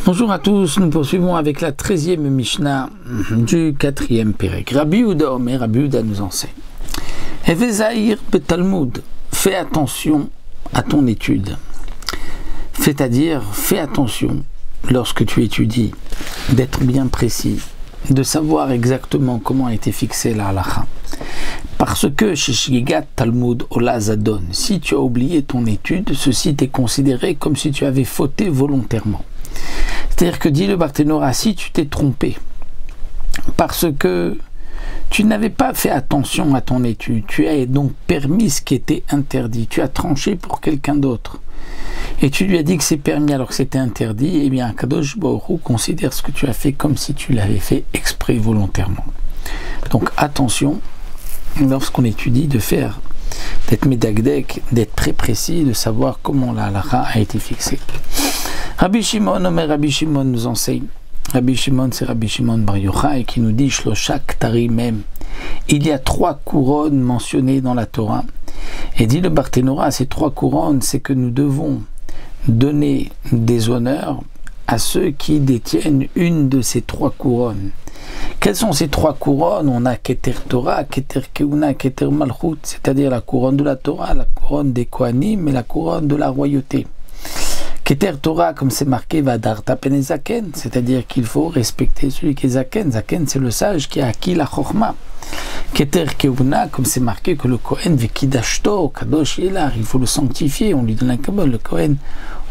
Bonjour à tous, nous poursuivons avec la 13e Mishnah du 4e Pérec. Rabbi Yehuda Omer, Rabbi Yehuda nous enseigne. Heve Zahir betalmud, fais attention à ton étude. C'est-à-dire, fais attention lorsque tu étudies, d'être bien précis, de savoir exactement comment a été fixée la halakha. Parce que chez Shgigat Talmud Ola Zadon, si tu as oublié ton étude, ceci t'est considéré comme si tu avais fauté volontairement. C'est-à-dire que, dit le Barthénora, si tu t'es trompé, parce que tu n'avais pas fait attention à ton étude, tu as donc permis ce qui était interdit, tu as tranché pour quelqu'un d'autre, et tu lui as dit que c'est permis alors que c'était interdit, eh bien, Kadosh Baruch Hu considère ce que tu as fait comme si tu l'avais fait exprès volontairement. Donc attention, lorsqu'on étudie, d'être médagdek, d'être très précis, de savoir comment la halakha a été fixée. Rabbi Shimon, Omer Rabbi Shimon nous enseigne. Rabbi Shimon, c'est Rabbi Shimon Bar Yochai qui nous dit Shlosha Ktarim. Il y a 3 couronnes mentionnées dans la Torah. Et dit le Barthénora, ces 3 couronnes, c'est que nous devons donner des honneurs à ceux qui détiennent une de ces 3 couronnes. Quelles sont ces 3 couronnes? On a Keter Torah, Keter Keuna, Keter Malchut, c'est-à-dire la couronne de la Torah, la couronne des Kohanim et la couronne de la royauté. Keter Torah, comme c'est marqué, Vadarta Pene Zaken, c'est-à-dire qu'il faut respecter celui qui est Zaken. Zaken, c'est le sage qui a acquis la Chochma. Keter Keuna, comme c'est marqué que le Kohen Vekidashto, Kadosh Yelar, il faut le sanctifier, on lui donne un kabbalah. Le Kohen,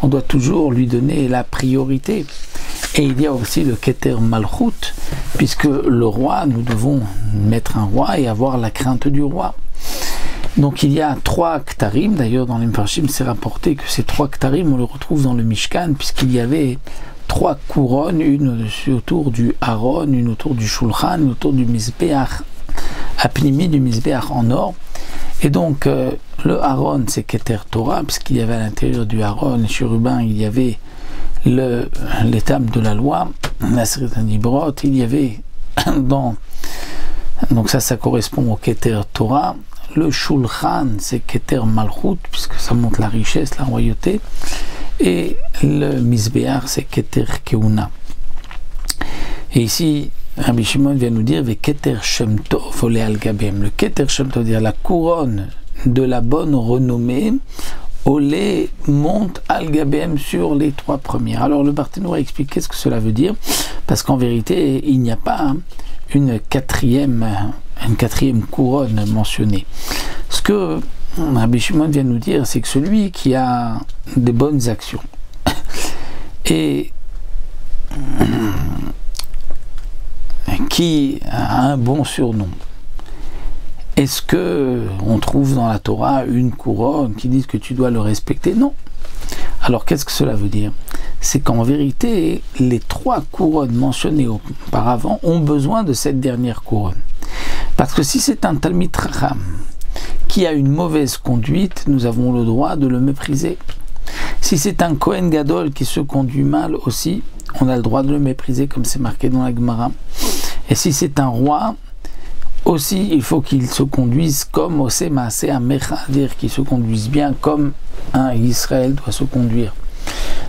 on doit toujours lui donner la priorité. Et il y a aussi le Keter Malchut, puisque le roi, nous devons mettre un roi et avoir la crainte du roi. Donc il y a 3 Ktarim, d'ailleurs dans les Mfarshim c'est rapporté que ces 3 Ktarim on le retrouve dans le Mishkan, puisqu'il y avait 3 couronnes, une autour du Aaron, une autour du Shulchan, une autour du Mizbeach, Apnimi du Mizbeach en or. Et donc le Aaron c'est Keter Torah, puisqu'il y avait à l'intérieur du Aaron, les chérubins, il y avait les tables de la loi, la Srita Dibrot, il y avait donc ça correspond au Keter Torah. Le Shulchan, c'est Keter Malchut, puisque ça montre la richesse, la royauté. Et le Mizbeach, c'est Keter Keuna. Et ici, Rabbi Shimon vient nous dire Keter Shem Tov Ole Al Gabem. Le Keter Shem Tov, dire la couronne de la bonne renommée, Ole monte Al Gabem sur les 3 premières. Alors le Barthénora explique qu'est-ce que cela veut dire, parce qu'en vérité, il n'y a pas une quatrième couronne mentionnée. Ce que Rabbi Shimon vient nous dire, c'est que celui qui a des bonnes actions et qui a un bon surnom, est-ce que on trouve dans la Torah une couronne qui dit que tu dois le respecter? Non. Alors qu'est-ce que cela veut dire? C'est qu'en vérité, les 3 couronnes mentionnées auparavant ont besoin de cette dernière couronne. Parce que si c'est un Talmid Chacham qui a une mauvaise conduite, nous avons le droit de le mépriser. Si c'est un Kohen Gadol qui se conduit mal aussi, on a le droit de le mépriser, comme c'est marqué dans la Gemara. Et si c'est un roi, aussi il faut qu'il se conduise comme Oseh Maaseh Amecha, c'est-à-dire qu'il se conduise bien comme un Israël doit se conduire.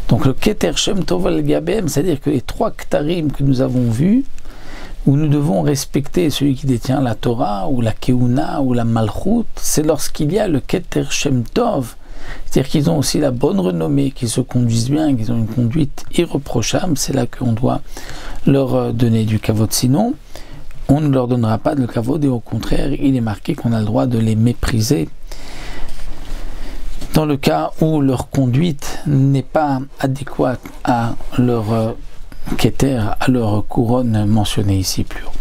Donc le Keter Shem Tov Al Gabem, c'est-à-dire que les 3 Ktarim que nous avons vus, où nous devons respecter celui qui détient la Torah, ou la Keuna, ou la Malchut, c'est lorsqu'il y a le Keter Shem Tov, c'est-à-dire qu'ils ont aussi la bonne renommée, qu'ils se conduisent bien, qu'ils ont une conduite irréprochable, c'est là qu'on doit leur donner du kavod. Sinon, on ne leur donnera pas de kavod, et au contraire, il est marqué qu'on a le droit de les mépriser dans le cas où leur conduite n'est pas adéquate à leur keter, à leur couronne mentionnée ici plus haut.